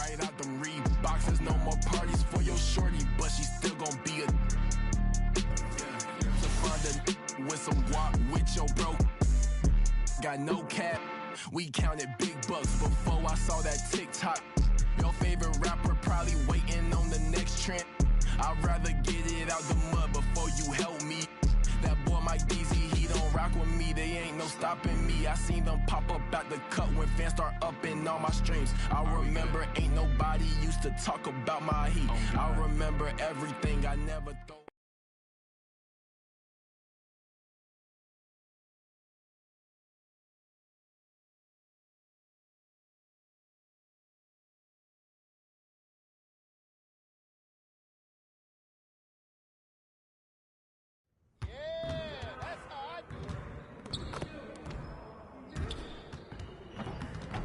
right out them Reeboks. No more parties for your shorty, but she still gon' be a to find a with some walk with your bro. Got no cap, we counted big bucks before I saw that TikTok. Your favorite rapper probably waiting on the next trend. I'd rather get it out the mud before you help me. That boy Mike DZ, he don't rock with me. They ain't no stopping me. I seen them pop up at the cut when fans start upping all my streams. I remember ain't nobody used to talk about my heat. I remember everything I never thought.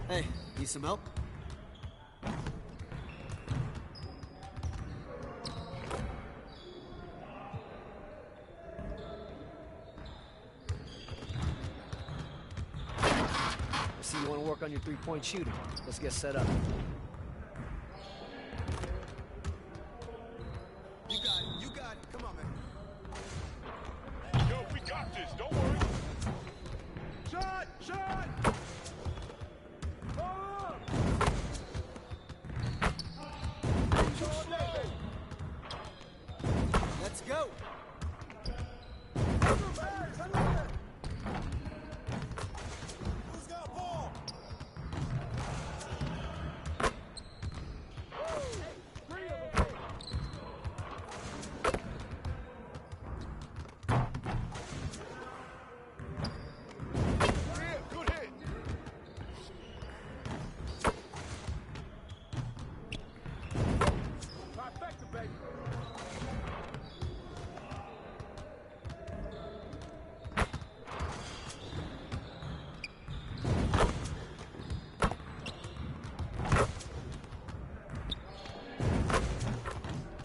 Hey, need some help? I see you want to work on your three-point shooting. Let's get set up. You got it, you got it. Come on, man. Yo, we got this, don't worry. Shot! Shot! Let's go! Who's got ball? Good hit. Trifecta, baby.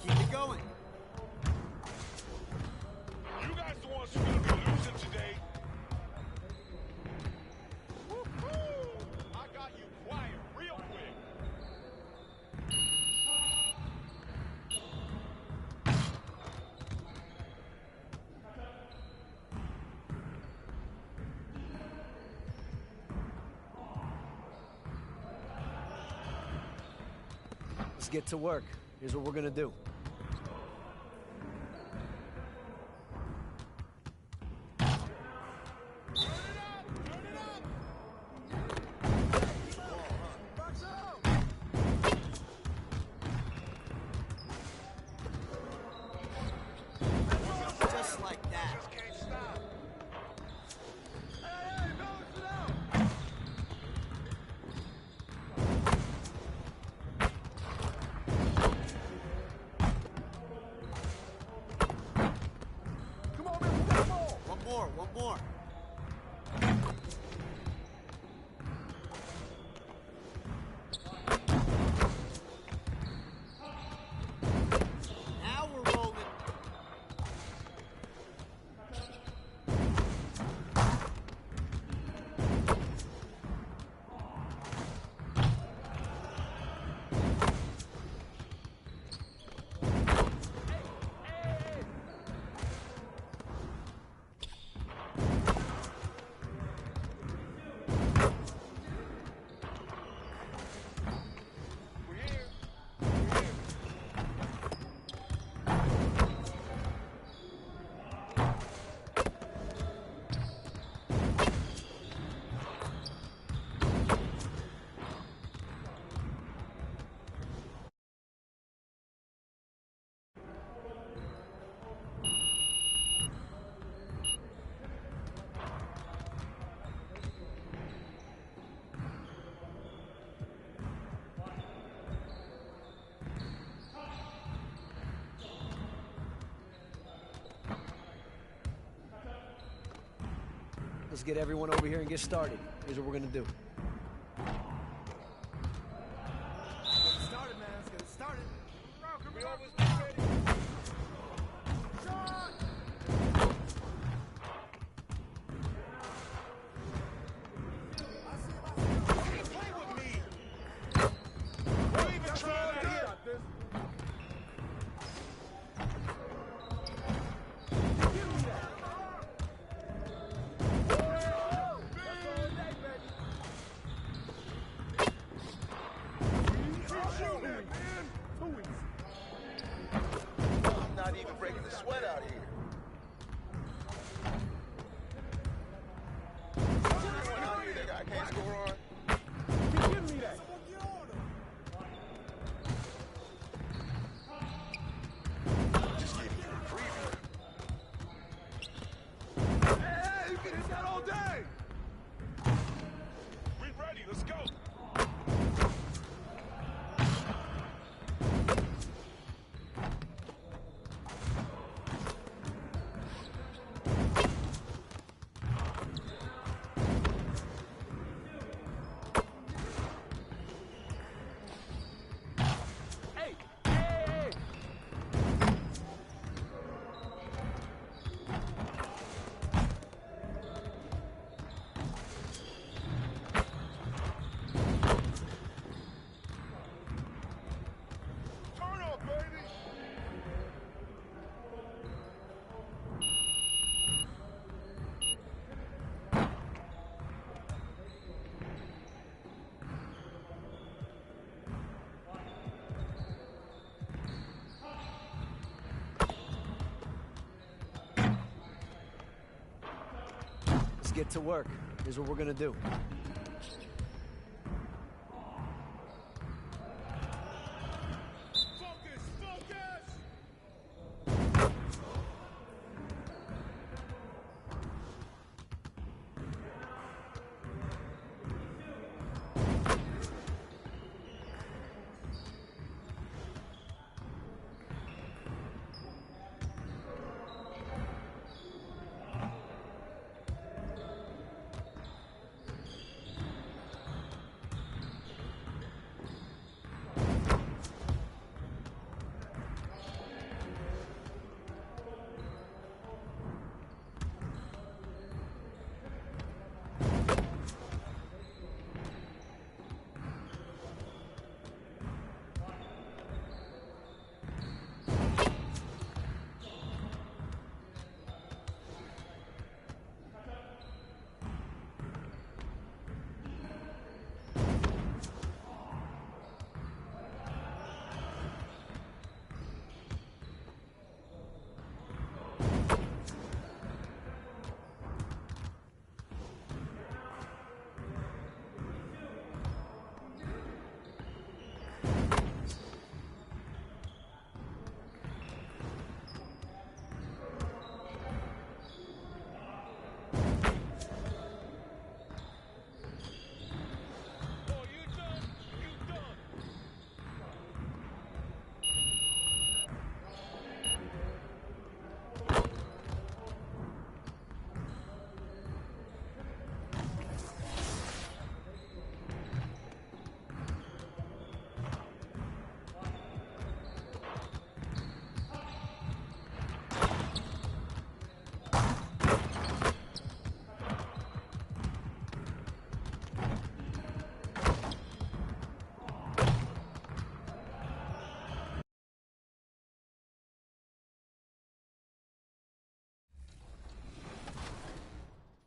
Keep it going. You guys the ones who gonna be losing today. Woo-hoo! I got you quiet real quick. Let's get to work. Here's what we're gonna do. Just like that. Just can't stop. Hey, balance it out. Come on, man, we got the ball. One more. Now we're rolling. We're here. We're here. Let's get everyone over here and get started. Here's what we're gonna do. Let's get started, man. Let's get it started. We always be ready. Shot! Play with me. We'll even even breaking the sweat out here. Anyone out here that I can't score on? Give me that. Someone get on him. Just giving you a preview. Hey, you can hit that all day. We ready, let's go. Hey, hey. Turn up, baby. Let's get to work. Here's what we're gonna do. Focus, focus. Oh, you done? You done.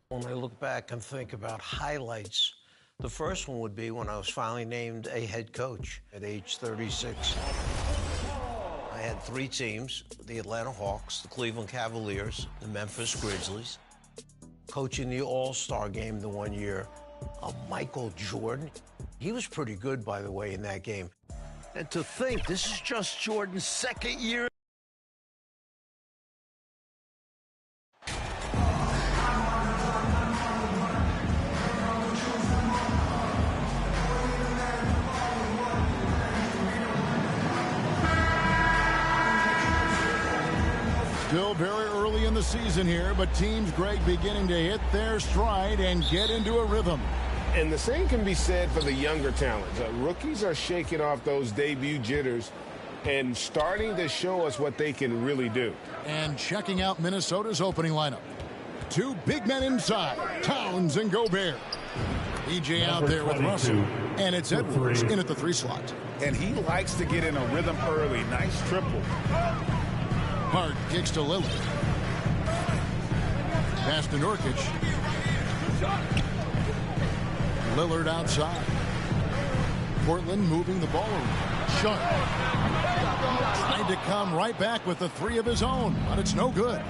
When I look back and think about highlights, the first one would be when I was finally named a head coach at age 36. I had 3 teams, the Atlanta Hawks, the Cleveland Cavaliers, the Memphis Grizzlies. Coaching the All-Star game the one year, Michael Jordan. He was pretty good, by the way, in that game. And to think, this is just Jordan's second year. Still very early in the season here, but teams, Greg, beginning to hit their stride and get into a rhythm. And the same can be said for the younger talents. Rookies are shaking off those debut jitters and starting to show us what they can really do. And checking out Minnesota's opening lineup. 2 big men inside, Towns and Gobert. EJ out there with Russell, and it's Edwards in at the 3 slot. And he likes to get in a rhythm early. Nice triple. Hart kicks to Lillard. Pass to Nurkic. Lillard outside. Portland moving the ball around. Sharp trying to come right back with the three of his own, but it's no good.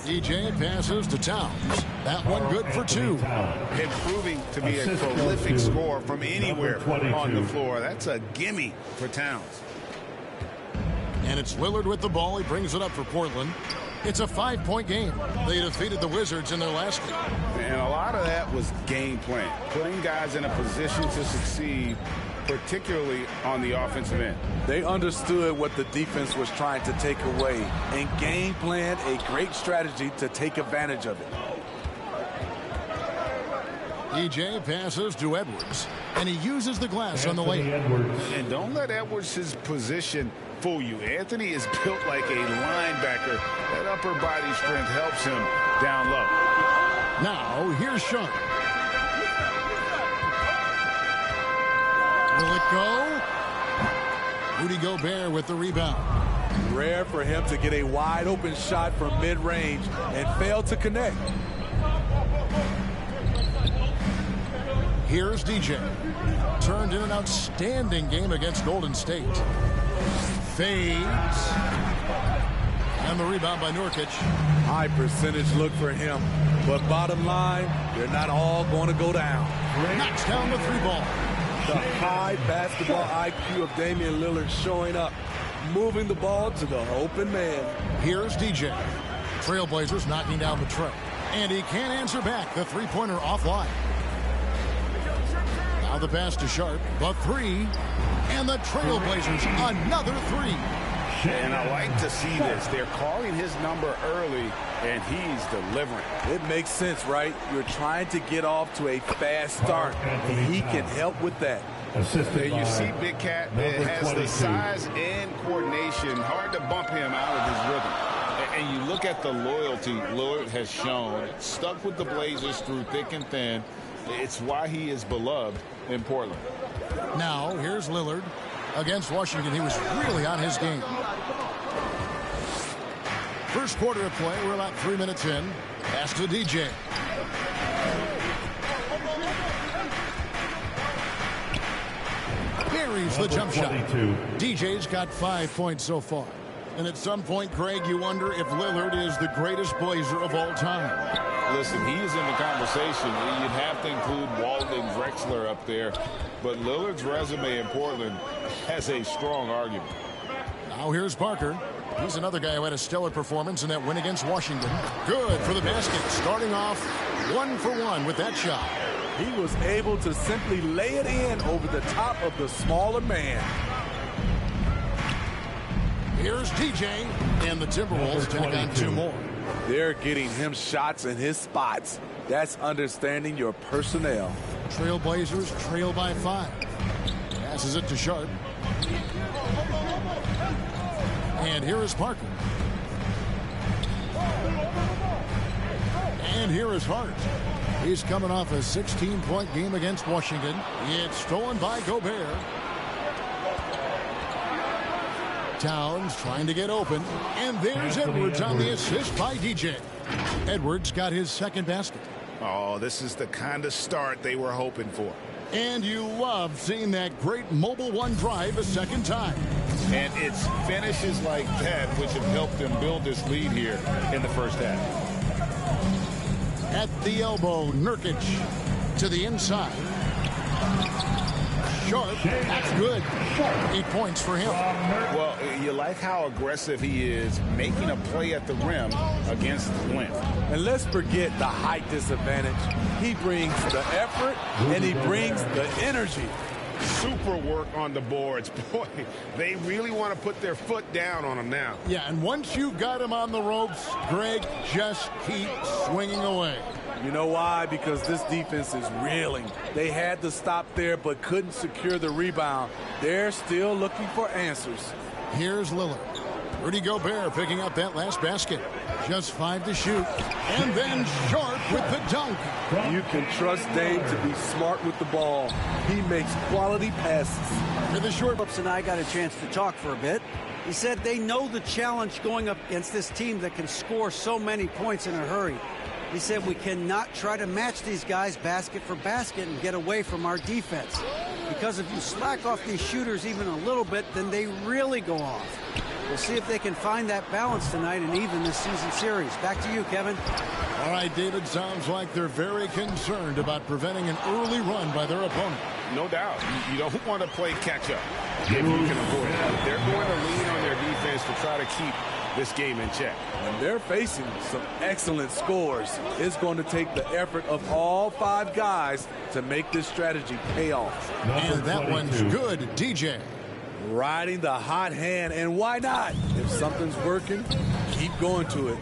DJ passes to Towns. That one good for two. And proving to be a prolific scorer from anywhere on the floor. That's a gimme for Towns. And it's Lillard with the ball. He brings it up for Portland. It's a 5-point game. They defeated the Wizards in their last game. And a lot of that was game plan. Putting guys in a position to succeed, particularly on the offensive end. They understood what the defense was trying to take away and game planned a great strategy to take advantage of it. EJ passes to Edwards, and he uses the glass on the way. And don't let Edwards' position fool you. Anthony is built like a linebacker. That upper body strength helps him down low. Now, here's Sharp. Will it go? Rudy Gobert with the rebound. Rare for him to get a wide open shot from mid-range and fail to connect. Here's DJ. Turned in an outstanding game against Golden State. Fades. And the rebound by Nurkic. High percentage look for him. But bottom line, they're not all going to go down. Knocks down the three ball. The high basketball IQ of Damian Lillard showing up, moving the ball to the open man. Here's DJ. Trailblazers knocking down the tray. And he can't answer back. The three-pointer offline. Now the pass to Sharp. The three. And the Trailblazers another three. And I like to see this. They're calling his number early, and he's delivering. It makes sense, right? You're trying to get off to a fast start, and he can help with that. There you see Big Cat has the size and coordination. Hard to bump him out of his rhythm. And you look at the loyalty Lillard has shown. Stuck with the Blazers through thick and thin. It's why he is beloved in Portland. Now, here's Lillard. Against Washington, he was really on his game. First quarter of play, we're about 3 minutes in. Pass to DJ. Buries the jump shot. DJ's got 5 points so far. And at some point, Craig, you wonder if Lillard is the greatest Blazer of all time. Listen, he is in the conversation. You'd have to include Walden and Drexler up there. But Lillard's resume in Portland has a strong argument. Now here's Parker. He's another guy who had a stellar performance in that win against Washington. Good for the basket. Starting off 1 for 1 with that shot. He was able to simply lay it in over the top of the smaller man. Here's DJ, and the Timberwolves tack on 2 more. They're getting him shots in his spots. That's understanding your personnel. Trailblazers trail by 5. Passes it to Sharp. And here is Parker. And here is Hart. He's coming off a 16-point game against Washington. It's stolen by Gobert. Towns trying to get open. And there's Edwards on the assist by DJ. Edwards got his second basket. Oh, this is the kind of start they were hoping for. And you love seeing that great Mobile One drive a second time. And it's finishes like that which have helped them build this lead here in the first half. At the elbow, Nurkic to the inside. Sharp, that's good. 8 points for him. Well, you like how aggressive he is making a play at the rim against length. And let's forget the height disadvantage. He brings the effort and he brings the energy. Super work on the boards. Boy, they really want to put their foot down on him now. Yeah, and once you've got him on the ropes, Greg, just keep swinging away. You know why? Because this defense is reeling. They had to stop there but couldn't secure the rebound. They're still looking for answers. Here's Lillard. Rudy Gobert picking up that last basket. Just 5 to shoot. And then Sharp with the dunk. You can trust Dame to be smart with the ball. He makes quality passes. To the short. Phillips and I got a chance to talk for a bit. He said they know the challenge going up against this team that can score so many points in a hurry. He said we cannot try to match these guys basket for basket and get away from our defense. Because if you slack off these shooters even a little bit, then they really go off. We'll see if they can find that balance tonight and even this season series. Back to you, Kevin. All right, David, sounds like they're very concerned about preventing an early run by their opponent. No doubt. You don't want to play catch-up if you can avoid it. They're going to lean on their defense to try to keep this game in check. And they're facing some excellent scores. It's going to take the effort of all 5 guys to make this strategy pay off. And that one's good, DJ. Riding the hot hand, and why not? If something's working, keep going to it.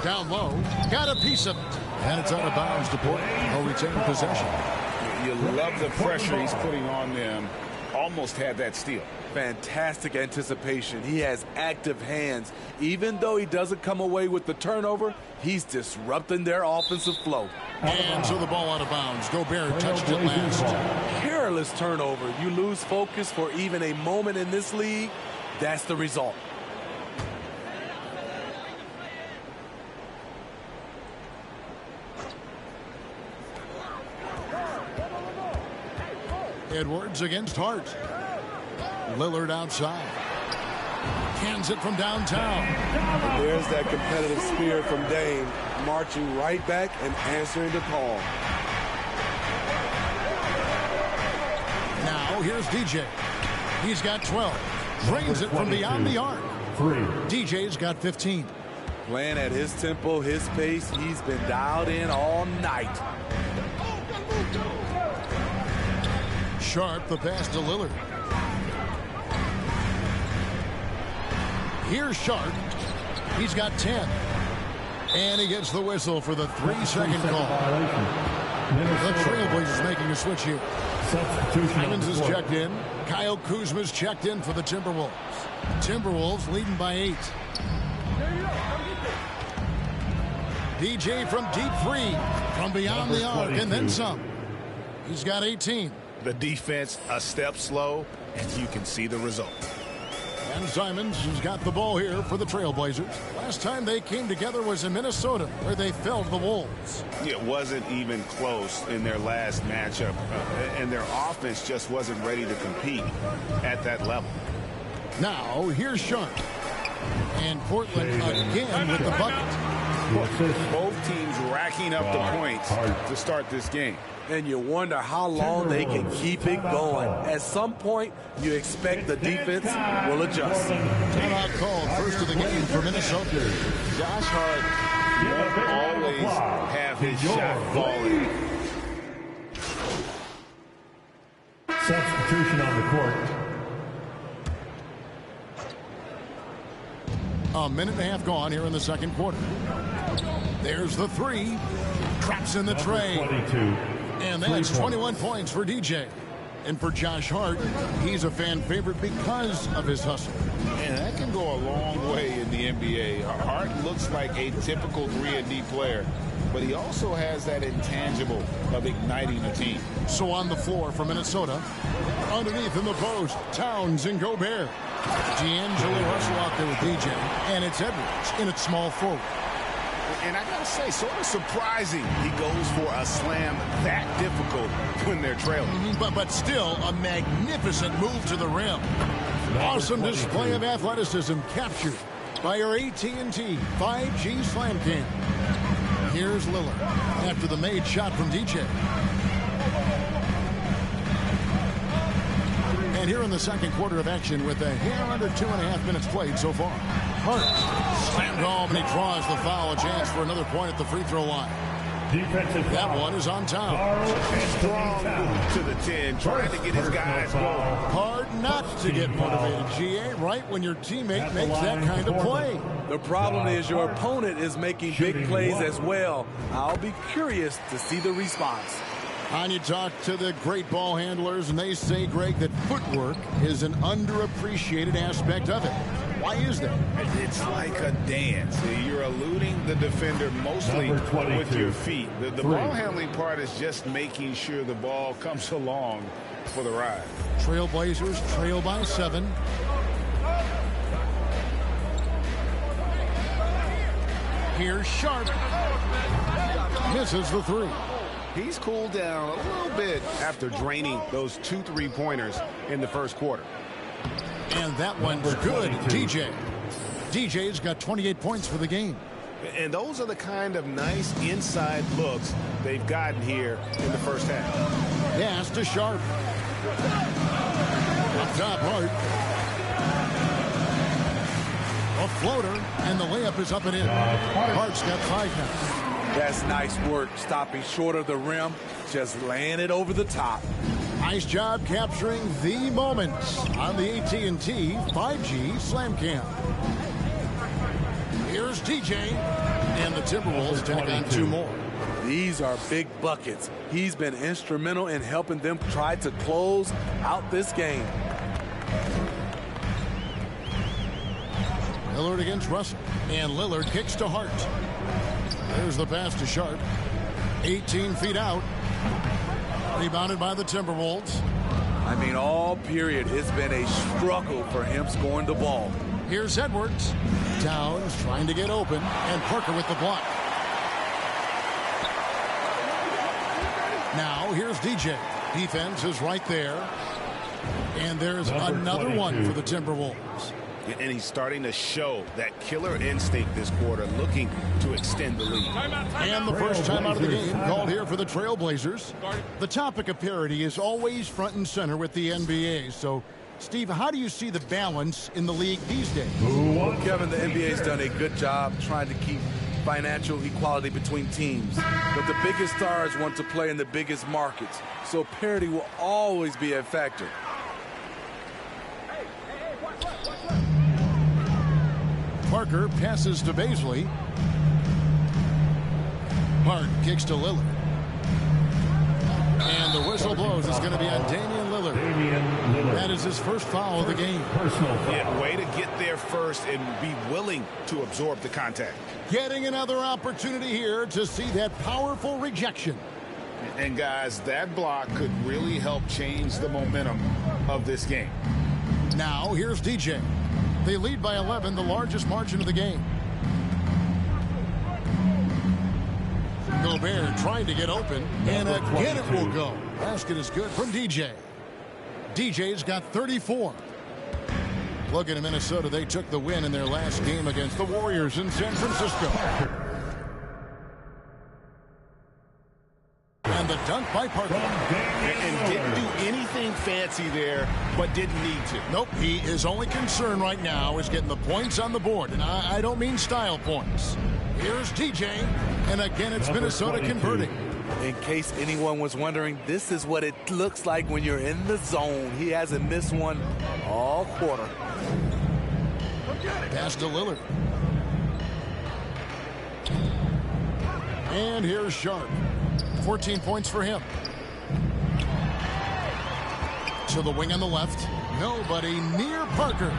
Down low, got a piece of it. And it's out of bounds to Portland. They'll retain possession. You love the pressure he's putting on them. Almost had that steal. Fantastic anticipation. He has active hands. Even though he doesn't come away with the turnover, he's disrupting their offensive flow. And so the ball out of bounds. Gobert touched it last. Careless turnover. You lose focus for even a moment in this league. That's the result. Edwards against Hart. Lillard outside. Cans it from downtown. And there's that competitive spirit from Dame, marching right back and answering the call. Now here's DJ. He's got 12. Drains it from beyond the arc. DJ's got 15. Playing at his tempo, his pace. He's been dialed in all night. Sharp, the pass to Lillard. Here's Sharp. He's got 10. And he gets the whistle for the 3-second call. The Trailblazers making a switch here. Simons is checked in. Kyle Kuzma's checked in for the Timberwolves. Timberwolves leading by 8. DJ from deep 3. From beyond the arc and then some. He's got 18. The defense a step slow, and you can see the result. And Simons has got the ball here for the Trailblazers. Last time they came together was in Minnesota, where they fell to the Wolves. It wasn't even close in their last matchup, and their offense just wasn't ready to compete at that level. Now, here's Sharp. And Portland again with the bucket. Both teams racking up the points to start this game. And you wonder how long they can keep it going. At some point, you expect the defense will adjust. Timeout called, first of the game for Minnesota. Josh Hart won't always have his shot falling. Substitution on the court. A minute and a half gone here in the second quarter. There's the 3. Traps in the tray. 22. And that's 21 points for DJ. And for Josh Hart, he's a fan favorite because of his hustle. And that can go a long way in the NBA. Hart looks like a typical 3-and-D player, but he also has that intangible of igniting a team. So on the floor for Minnesota, underneath in the post, Towns and Gobert. D'Angelo Russell out there with DJ, and it's Edwards in its small forward. And I gotta say, sort of surprising he goes for a slam that difficult when they're trailing. But still a magnificent move to the rim. Awesome display of athleticism captured by our AT&T 5G Slam Cam. Here's Lillard after the made shot from DJ. And here in the second quarter of action with a hair under 2.5 minutes played so far. Hart slammed home and he draws the foul. A chance for another point at the free throw line. That one is on Towns. Strong to the 10, trying to get his guys going. Hard not to get motivated, GA, right when your teammate makes that kind of play. The problem is your opponent is making big plays as well. I'll be curious to see the response. And you talk to the great ball handlers, and they say, Greg, that footwork is an underappreciated aspect of it. Why is that? It's like a dance. You're eluding the defender mostly with your feet. The ball handling part is just making sure the ball comes along for the ride. Trailblazers trail by 7. Here's Sharp. Misses the three. He's cooled down a little bit after draining those 2 3-pointers in the first quarter. And that one's good. DJ. DJ's got 28 points for the game. And those are the kind of nice inside looks they've gotten here in the first half. Pass to Sharp. Up top, Hart. A floater, and the layup is up and in. Hart's got 5 now. That's nice work, stopping short of the rim, just laying it over the top. Nice job capturing the moments on the AT&T 5G Slam Cam. Here's DJ, and the Timberwolves tack on 2 more. These are big buckets. He's been instrumental in helping them try to close out this game. Lillard against Russell, and Lillard kicks to Hart. There's the pass to Sharp. 18 feet out. Rebounded by the Timberwolves. I mean, all period, it's been a struggle for him scoring the ball. Here's Edwards. Towns trying to get open, and Parker with the block. Now, here's DJ. Defense is right there. And there's another one for the Timberwolves. And he's starting to show that killer instinct this quarter, looking to extend the lead. And the first time out of the game called here for the Trailblazers. The topic of parity is always front and center with the NBA. So, Steve, how do you see the balance in the league these days? Well, Kevin, the NBA's done a good job trying to keep financial equality between teams. But the biggest stars want to play in the biggest markets. So parity will always be a factor. Parker passes to Bazley. Hart kicks to Lillard. And the whistle blows. It's going to be on Damian Lillard. That is his first foul of the game. Yeah, way to get there first and be willing to absorb the contact. Getting another opportunity here to see that powerful rejection. And guys, that block could really help change the momentum of this game. Now, here's DJ. They lead by 11, the largest margin of the game. Gobert trying to get open, and again it will go. Basket is good from DJ. DJ's got 34. Looking at Minnesota, they took the win in their last game against the Warriors in San Francisco. And the dunk by Parker. And didn't do anything fancy there, but didn't need to. Nope, his only concern right now is getting the points on the board. And I don't mean style points. Here's DJ, and again it's Minnesota converting. In case anyone was wondering, this is what it looks like when you're in the zone. He hasn't missed one all quarter. Pass to Lillard. And here's Sharp. 14 points for him. To the wing on the left. Nobody near Parker.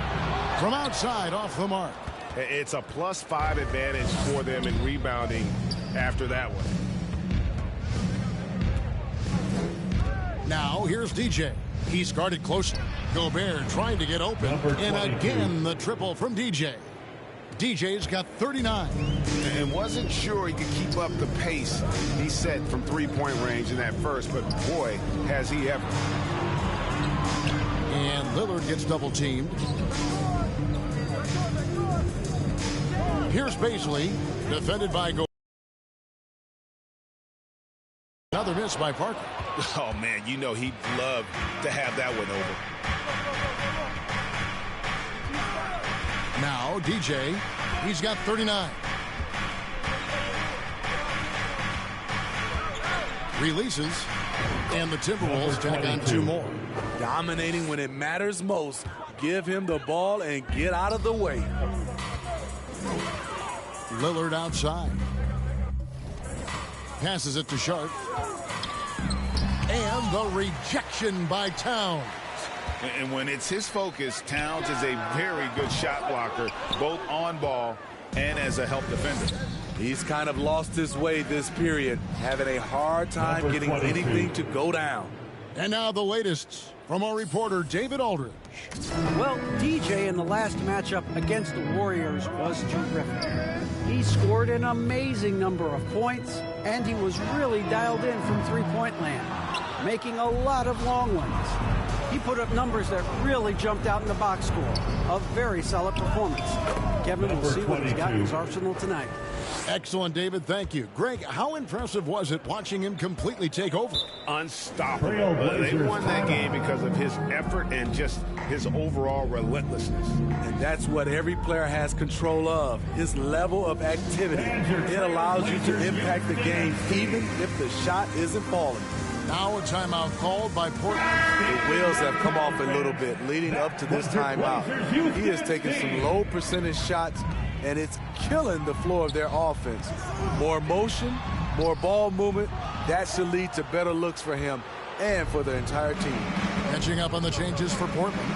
From outside, off the mark. It's a +5 advantage for them in rebounding after that one. Now, here's DJ. He's guarded closely. Gobert trying to get open. And again, the triple from DJ. DJ's got 39. And wasn't sure he could keep up the pace he set from three-point range in that first, but boy, has he ever. And Lillard gets double-teamed. Here's Bazley, defended by Gobert. Another miss by Parker. Oh, man, you know he'd love to have that one over. Now, DJ, he's got 39. Releases, and the Timberwolves tack on 2 more. Dominating when it matters most. Give him the ball and get out of the way. Lillard outside. Passes it to Sharp. And the rejection by Towns. And when it's his focus, Towns is a very good shot blocker, both on ball and as a help defender. He's kind of lost his way this period, having a hard time getting anything to go down. And now the latest from our reporter, David Aldridge. Well, DJ in the last matchup against the Warriors was terrific. He scored an amazing number of points, and he was really dialed in from three-point land, making a lot of long ones. He put up numbers that really jumped out in the box score. A very solid performance. Kevin will see what he's got in his arsenal tonight. Excellent, David. Thank you. Greg, how impressive was it watching him completely take over? Unstoppable. They won that game because of his effort and just his overall relentlessness. And that's what every player has control of, his level of activity. It allows you to impact the game even if the shot isn't falling. Now a timeout called by Portland. The wheels have come off a little bit leading up to this timeout. He has taken some low percentage shots, and it's killing the flow of their offense. More motion, more ball movement, that should lead to better looks for him and for the entire team. Catching up on the changes for Portland.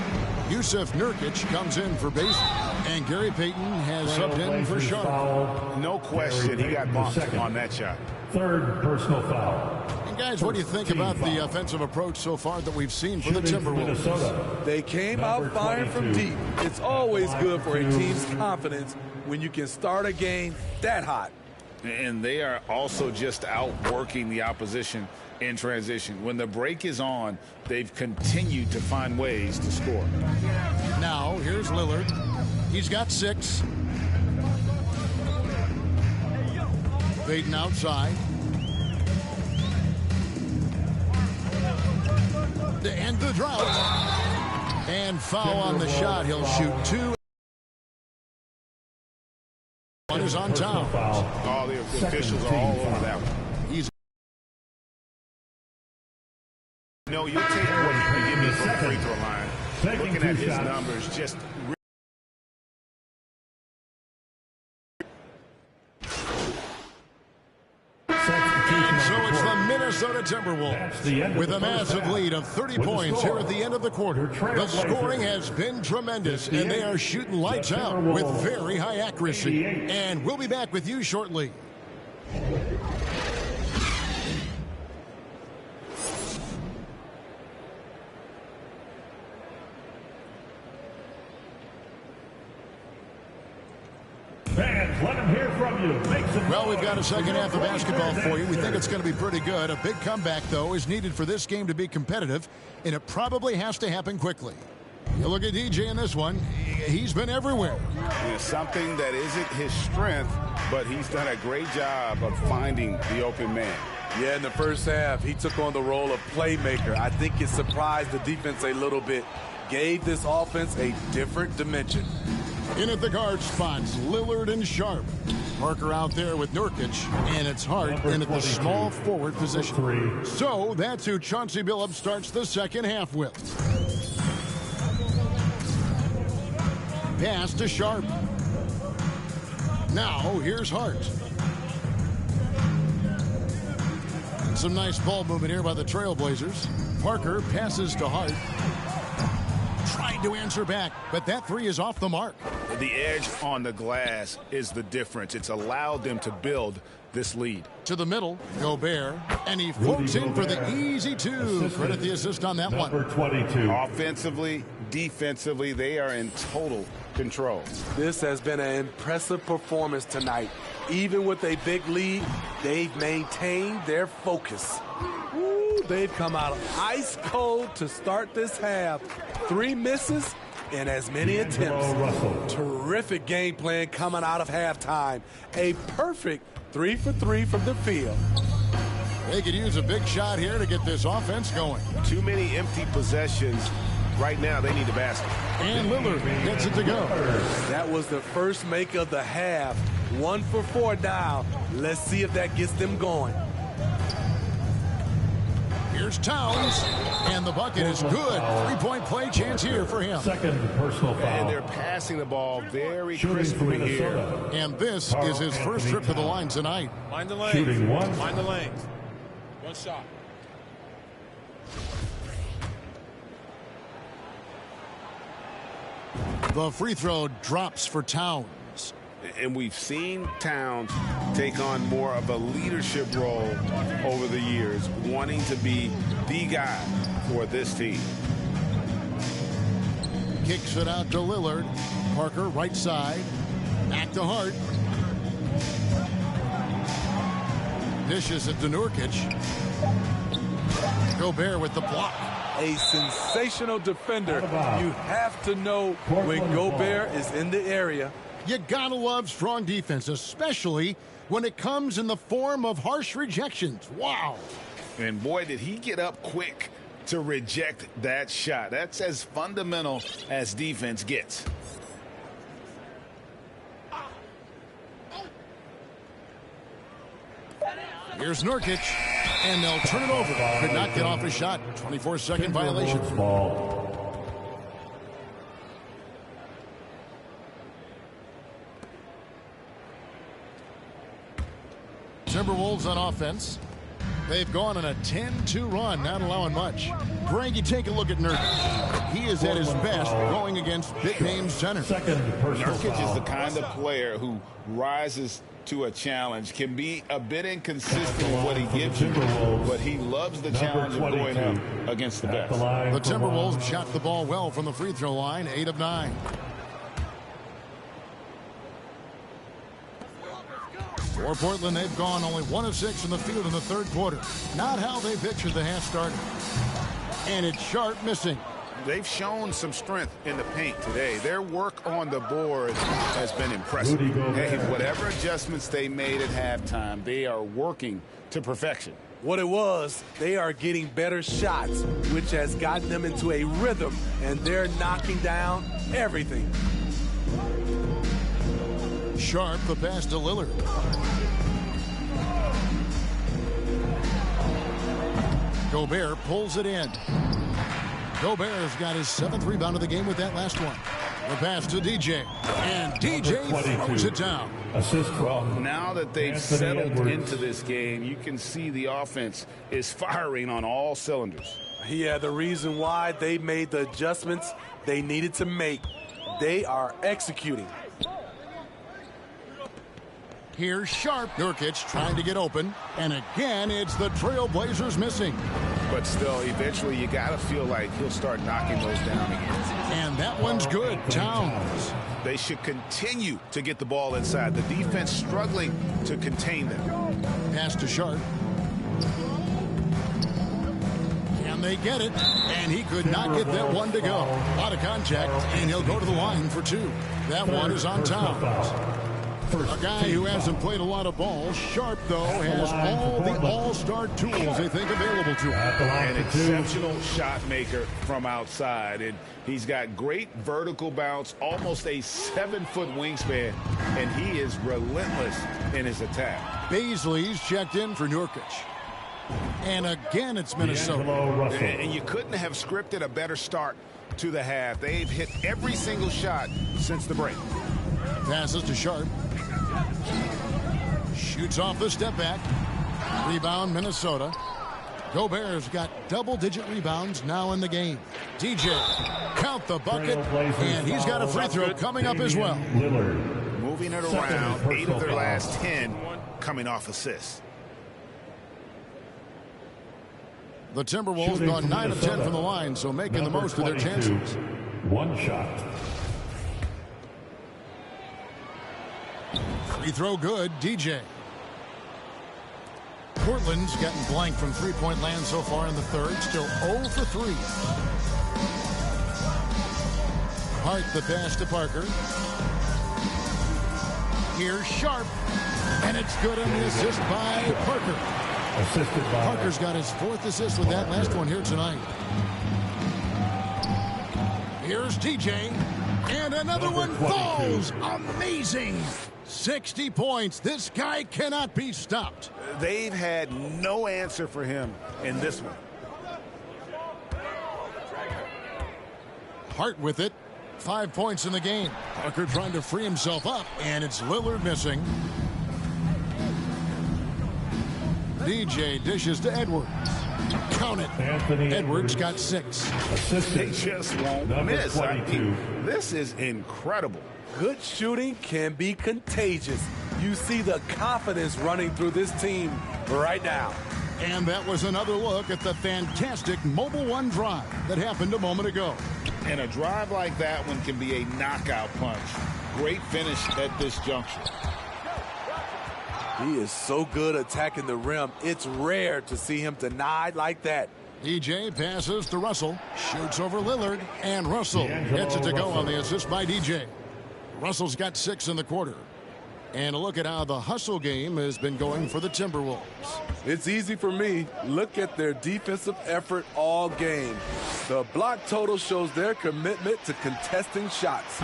Yusuf Nurkic comes in for Basin, and Gary Payton has subbed in for Sharp. No question, he got bumped on that shot. Third personal foul. And guys, what do you think about the offensive approach so far that we've seen for the Timberwolves? They came out firing from deep. It's always good for a team's confidence when you can start a game that hot. And they are also just outworking the opposition in transition. When the break is on, they've continued to find ways to score. Now, here's Lillard. He's got 6. Payton outside. To end the drought. And foul on the shot. He'll shoot 2. One is on Towns. All the officials are all over that one. He's no, you take what you can give me from the free throw line. Looking at his numbers, just Minnesota Timberwolves with a massive lead of 30 points here at the end of the quarter. The scoring has been tremendous, and they are shooting lights out with very high accuracy. And we'll be back with you shortly. Fans, let them hear from you. Well, we've got a second half of basketball for you. We think it's going to be pretty good. A big comeback, though, is needed for this game to be competitive, and it probably has to happen quickly. You look at DJ in this one. He's been everywhere. It's something that isn't his strength, but he's done a great job of finding the open man. Yeah, in the first half, he took on the role of playmaker. I think it surprised the defense a little bit. Gave this offense a different dimension. In at the guard spots, Lillard and Sharp. Parker out there with Nurkic, and it's Hart in at the small forward position. So that's who Chauncey Billups starts the second half with. Pass to Sharp. Now here's Hart. Some nice ball movement here by the Trailblazers. Parker passes to Hart. Tried to answer back, but that three is off the mark. The edge on the glass is the difference. It's allowed them to build this lead. To the middle, Gobert, and he floats in for the easy two. Credit the assist on that one. 22. Offensively, defensively, they are in total control. This has been an impressive performance tonight. Even with a big lead, they've maintained their focus. They've come out ice cold to start this half. 3 misses and as many attempts. Terrific game plan coming out of halftime. A perfect 3 for 3 from the field. They could use a big shot here to get this offense going. Too many empty possessions. Right now, they need a basket. And Lillard gets it to go. That was the first make of the half. 1 for 4 now. Let's see if that gets them going. Here's Towns, and the bucket is good. 3-point play chance here for him. Second personal foul. And they're passing the ball very crisply here. And this is his first trip to the line tonight. Mind the lanes. Shooting one. Mind the lanes. One shot. The free throw drops for Towns. And we've seen Towns take on more of a leadership role over the years, wanting to be the guy for this team. Kicks it out to Lillard. Parker right side. Back to Hart. Dishes it to Nurkic. Gobert with the block. A sensational defender. You have to know when Gobert is in the area. You gotta love strong defense, especially when it comes in the form of harsh rejections. Wow. And boy, did he get up quick to reject that shot. That's as fundamental as defense gets. Here's Nurkic, and they'll turn it over. Could not get off his shot. 24-second violation. Timberwolves on offense. They've gone on a 10-2 run, not allowing much. Greg, you take a look at Nurkic. He is at his best going against big-name centers. Nurkic is the kind of player who rises to a challenge, can be a bit inconsistent in what he gives you, but he loves the challenge of going up against the best. The Timberwolves shot the ball well from the free throw line, 8 of 9. For Portland, they've gone only 1 of 6 in the field in the third quarter. Not how they pictured the half started. And it's Sharp missing. They've shown some strength in the paint today. Their work on the board has been impressive. Hey, whatever adjustments they made at halftime, they are working to perfection. What it was, they are getting better shots, which has gotten them into a rhythm, and they're knocking down everything. Sharp, the pass to Lillard. Gobert pulls it in. Gobert's got his 7th rebound of the game with that last one. The pass to DJ. And DJ throws it down. Well, now that they've settled into this game, you can see the offense is firing on all cylinders. Yeah, the reason why they made the adjustments they needed to make. They are executing. Here's Sharp. Nurkic trying to get open. And again, it's the Trailblazers missing. But still, eventually you got to feel like he'll start knocking those down again. And that one's good. Towns. They should continue to get the ball inside. The defense struggling to contain them. Pass to Sharp. Can they get it? And he could not get that one to go. Out of contact, and he'll go to the line for 2. That one is on Towns. A guy who hasn't played a lot of ball. Sharp, though, has all the all-star tools they think available to him. An exceptional shot maker from outside. And he's got great vertical bounce, almost a 7-foot wingspan, and he is relentless in his attack. Baisley's checked in for Nurkic. And again, it's Minnesota. And you couldn't have scripted a better start to the half. They've hit every single shot since the break. Passes to Sharp. Shoots off the step back. Rebound, Minnesota. Gobert's got double-digit rebounds now in the game. DJ, count the bucket, and he's got a free throw coming up as well. Moving it around, 8 of their last 10 coming off assists. The Timberwolves gone 9 of 10 from the line, so making the most of their chances. 1 shot. Free throw good, DJ. Portland's gotten blank from three-point land so far in the third. Still 0 for 3. Hart the pass to Parker. Here's Sharp. And it's good on the assist by Parker. Assisted by Parker's got his 4th assist with that last one here tonight. Here's DJ. And another one falls. Amazing. 60 points. This guy cannot be stopped. They've had no answer for him in this one. Hart with it. 5 points in the game. Parker trying to free himself up, and it's Lillard missing. DJ dishes to Edwards. Count it. Edwards got 6. They just won't miss. I mean, this is incredible. Good shooting can be contagious. You see the confidence running through this team right now. And that was another look at the fantastic Mobile One drive that happened a moment ago. And a drive like that one can be a knockout punch. Great finish at this juncture. He is so good attacking the rim. It's rare to see him denied like that. DJ passes to Russell, shoots over Lillard, and Russell gets it to go on the assist by DJ. Russell's got 6 in the quarter. And a look at how the hustle game has been going for the Timberwolves. It's easy for me. Look at their defensive effort all game. The block total shows their commitment to contesting shots.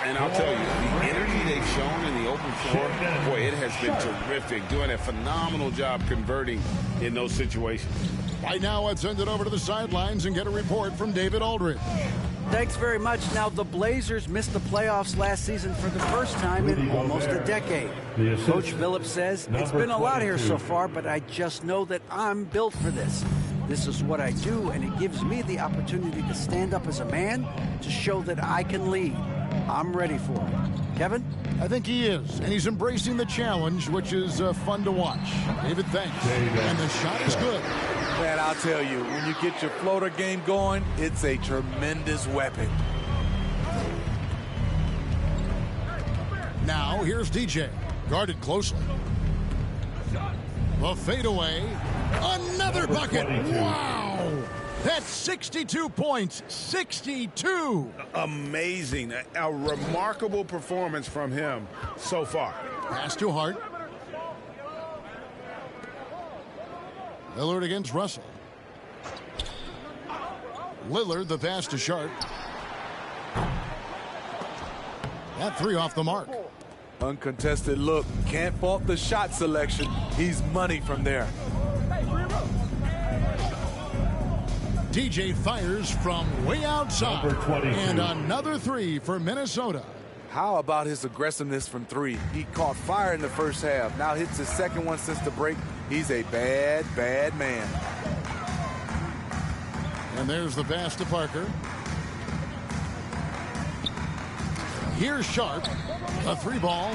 And I'll tell you, the energy they've shown in the open floor, boy, it has been terrific. Doing a phenomenal job converting in those situations. Right now, let's send it over to the sidelines and get a report from David Aldridge. Thanks very much. Now, the Blazers missed the playoffs last season for the first time in almost a decade. Coach Phillips says, it's been a lot here so far, but I just know that I'm built for this. This is what I do, and it gives me the opportunity to stand up as a man to show that I can lead. I'm ready for it. Kevin? I think he is, and he's embracing the challenge, which is fun to watch. David, thanks. And the shot is good. Man, I'll tell you, when you get your floater game going, it's a tremendous weapon. Now, here's DJ, guarded closely. The fadeaway, another bucket. Wow! That's 62 points, 62. Amazing. A remarkable performance from him so far. Pass to Hart. Lillard against Russell. Lillard, the pass to Sharp. That 3 off the mark. Uncontested look. Can't fault the shot selection. He's money from there. DJ fires from way outside. And another 3 for Minnesota. How about his aggressiveness from 3? He caught fire in the first half. Now hits his second one since the break. He's a bad, bad man. And there's the pass to Parker. Here's Sharp. A 3 ball.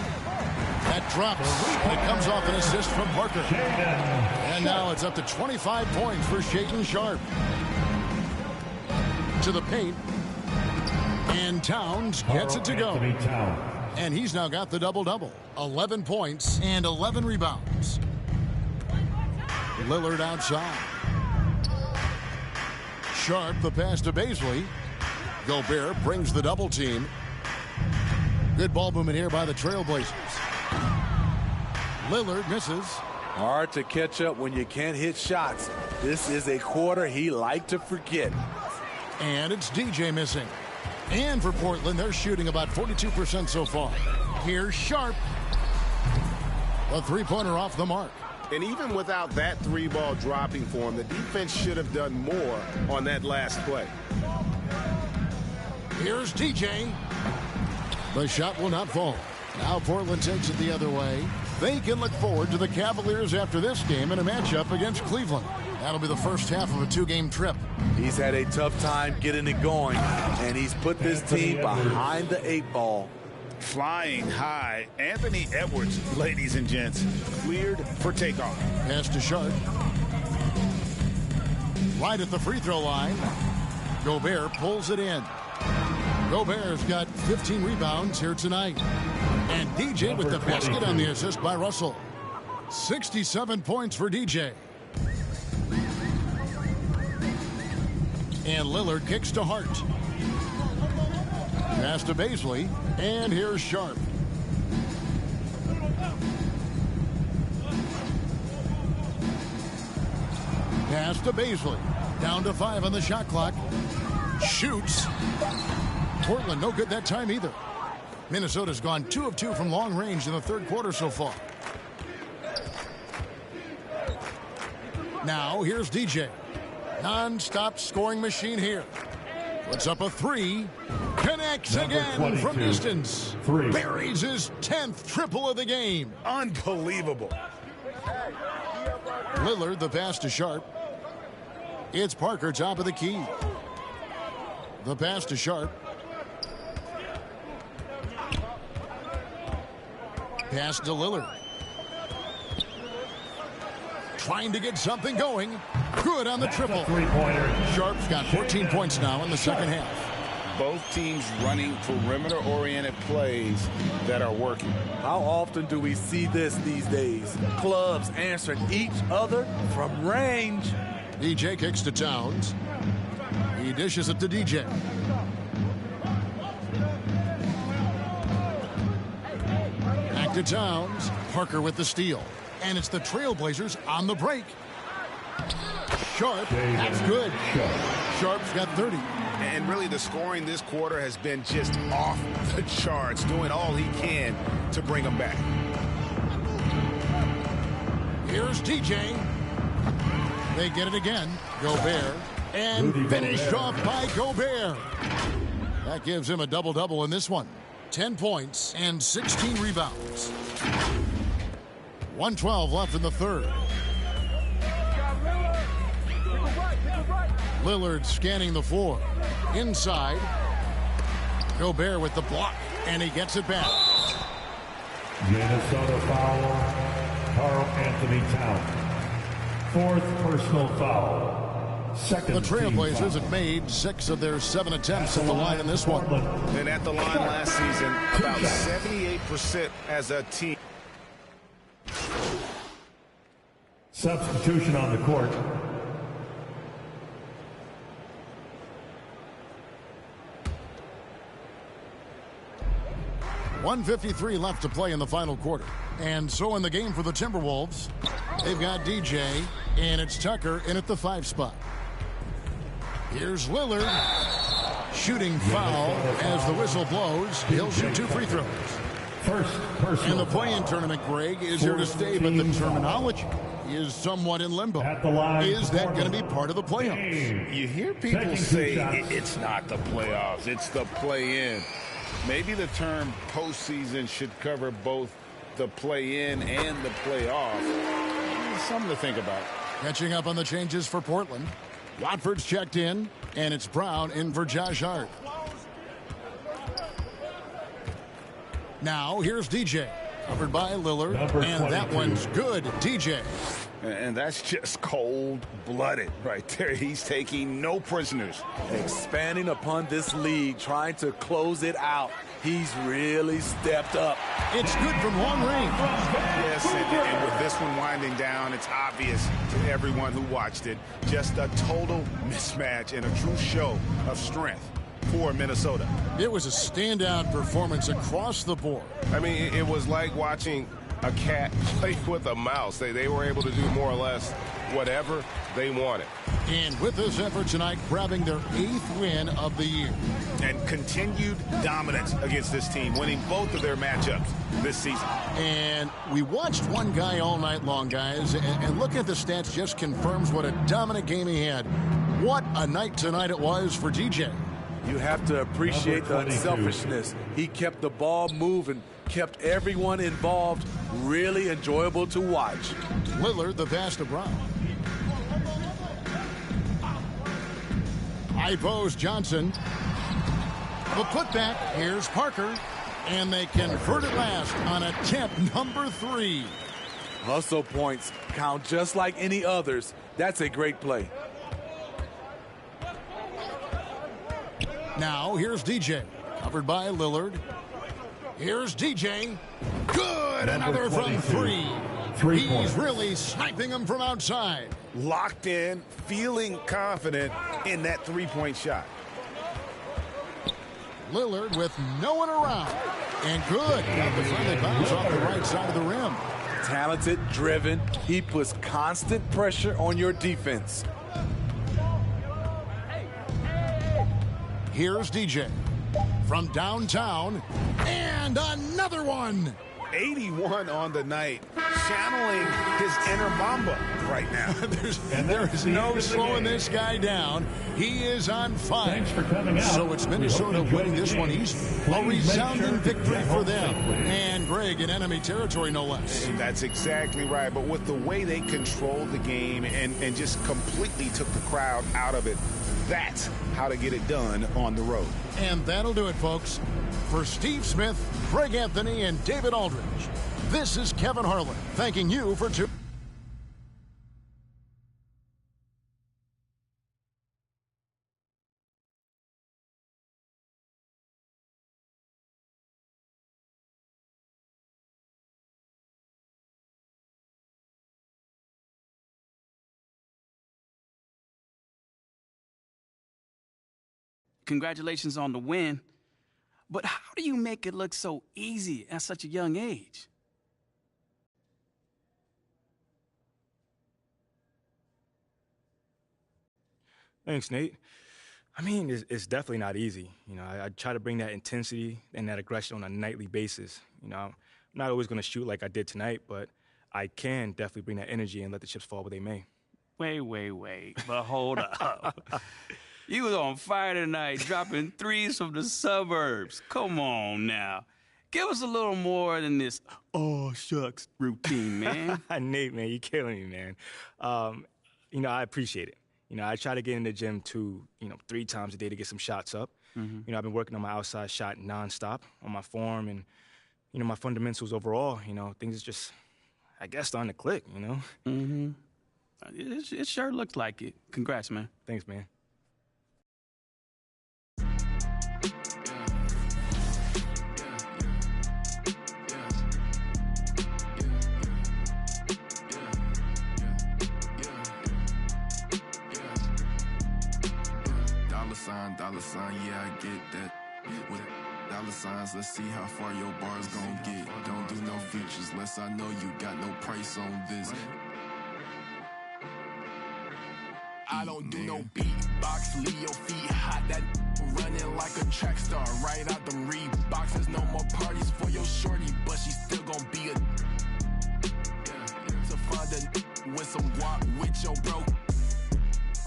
That drops. And it comes off an assist from Parker. And now it's up to 25 points for Shaedon Sharpe. To the paint. And Towns gets it to go. And he's now got the double-double. 11 points and 11 rebounds. Lillard outside. Sharp, the pass to Bazley. Gobert brings the double team. Good ball movement here by the Trailblazers. Lillard misses. Hard to catch up when you can't hit shots. This is a quarter he liked to forget. And it's DJ missing. And for Portland, they're shooting about 42% so far. Here's Sharp. A 3-pointer off the mark. And even without that 3-ball dropping for him, the defense should have done more on that last play. Here's DJ. The shot will not fall. Now Portland takes it the other way. They can look forward to the Cavaliers after this game in a matchup against Cleveland. That'll be the first half of a 2-game trip. He's had a tough time getting it going, and he's put this team behind the 8 ball. Flying high, Anthony Edwards, ladies and gents, cleared for takeoff. Pass to Sharp. Right at the free throw line. Gobert pulls it in. Gobert's got 15 rebounds here tonight. And DJ with the basket on the assist by Russell. 67 points for DJ. And Lillard kicks to Hart. Pass to Bazley. And here's Sharp. Pass to Bazley. Down to 5 on the shot clock. Shoots. Portland no good that time either. Minnesota's gone 2 of 2 from long range in the third quarter so far. Now here's DJ. Non-stop scoring machine here. Puts up a 3. Connects again from distance. Buries his 10th triple of the game. Unbelievable. Lillard, the pass to Sharp. It's Parker, top of the key. The pass to Sharp. Pass to Lillard. trying to get something going. Good on the triple. Three-pointer. Sharp's got 14 points now in the second half. Both teams running perimeter-oriented plays that are working. How often do we see this these days? Clubs answering each other from range. DJ kicks to Towns. He dishes it to DJ. Back to Towns. Parker with the steal. And it's the Trailblazers on the break. Sharp, that's good. Sharp's got 30. And really the scoring this quarter has been just off the charts, doing all he can to bring them back. Here's DJ. They get it again. Gobert. And finished off by Gobert. That gives him a double-double in this one. 10 points and 16 rebounds. 1:12 left in the third. Lillard scanning the floor. Inside. Gobert with the block. And he gets it back. Minnesota foul. Karl Anthony Towns. Fourth personal foul. Second. The Trailblazers have made 6 of their 7 attempts at the line in this one. And at the line last season, about 78% as a team. Substitution on the court. .153 left to play in the final quarter. And so in the game for the Timberwolves, they've got DJ, and it's Tucker in at the 5 spot. Here's Lillard. Shooting foul as the whistle blows. He'll shoot 2 free throws. First personal. And the play-in tournament, Greg, is here to stay, but the terminology is somewhat in limbo. At the line, is that going to be part of the playoffs? You hear people say it's not the playoffs, it's the play-in. Maybe the term postseason should cover both the play-in and the playoffs. Something to think about. Catching up on the changes for Portland. Watford's checked in, and it's Brown in for Josh Hart. Now, here's DJ. Covered by Lillard, and that one's good. DJ. And that's just cold-blooded right there. He's taking no prisoners. Expanding upon this league, trying to close it out. He's really stepped up. It's good from long range. Yes, and with this one winding down, it's obvious to everyone who watched it. Just a total mismatch and a true show of strength for Minnesota. It was a standout performance across the board. I mean, it was like watching a cat play with a mouse. They were able to do more or less whatever they wanted. And with this effort tonight, grabbing their 8th win of the year. And continued dominance against this team, winning both of their matchups this season. And we watched one guy all night long, guys, and looking at the stats just confirms what a dominant game he had. What a night tonight it was for DJ. You have to appreciate the unselfishness. He kept the ball moving, kept everyone involved, really enjoyable to watch. Lillard, the pass to Brown. High post, Johnson. The putback, here's Parker. And they convert it last on attempt number 3. Hustle points count just like any others. That's a great play. Now, here's DJ. Covered by Lillard. Here's DJ. Good! Another from 3. He's really sniping them from outside. Locked in, feeling confident in that three-point shot. Lillard with no one around. And good. Got the friendly bounce off the right side of the rim. Talented, driven. He puts constant pressure on your defense. Here's DJ from downtown, and another one. 81 on the night, channeling his inner Mamba right now. there is no slowing this guy down. He is on fire. Thanks for coming out. So it's Minnesota winning this one easy. A resounding victory for them. And Greg in enemy territory, no less. And that's exactly right. But with the way they controlled the game and just completely took the crowd out of it, that's how to get it done on the road. And that'll do it, folks. For Steve Smith, Greg Anthony, and David Aldridge, this is Kevin Harlan thanking you for tuning. congratulations on the win. But how do you make it look so easy at such a young age? Thanks, Nate. I mean, it's definitely not easy. You know, I try to bring that intensity and that aggression on a nightly basis. You know, I'm not always going to shoot like I did tonight, but I can definitely bring that energy and let the chips fall where they may. Wait. But hold up. You was on fire tonight, dropping threes from the suburbs. Come on now. Give us a little more than this, oh, shucks, routine, man. Nate, man, you're killing me, man. You know, I appreciate it. You know, I try to get in the gym 3 times a day to get some shots up. Mm-hmm. You know, I've been working on my outside shot nonstop, on my form and, you know, my fundamentals overall. You know, things is just, I guess, starting to click, you know? Mm-hmm. It sure looks like it. Congrats, man. Thanks, man. Dollar sign, yeah, I get that. With dollar signs, let's see how far your bar's gon' get. Don't do no features, less I know you got no price on this. I don't do no beatbox, leave your feet hot. That running like a track star, right out them Reeboks. There's no more parties for your shorty, but she still gon' be a to find a with some guap with your bro.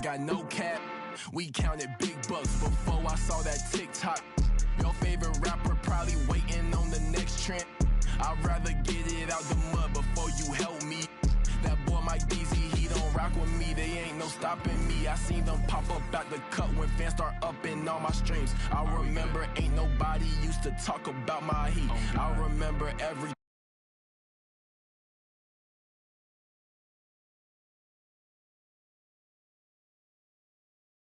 Got no cap. We counted big bucks before I saw that TikTok. Your favorite rapper probably waiting on the next trend. I'd rather get it out the mud before you help me. That boy Mike DZ, he don't rock with me. They ain't no stopping me. I seen them pop up out the cut when fans start upping all my streams. I remember ain't nobody used to talk about my heat. I remember every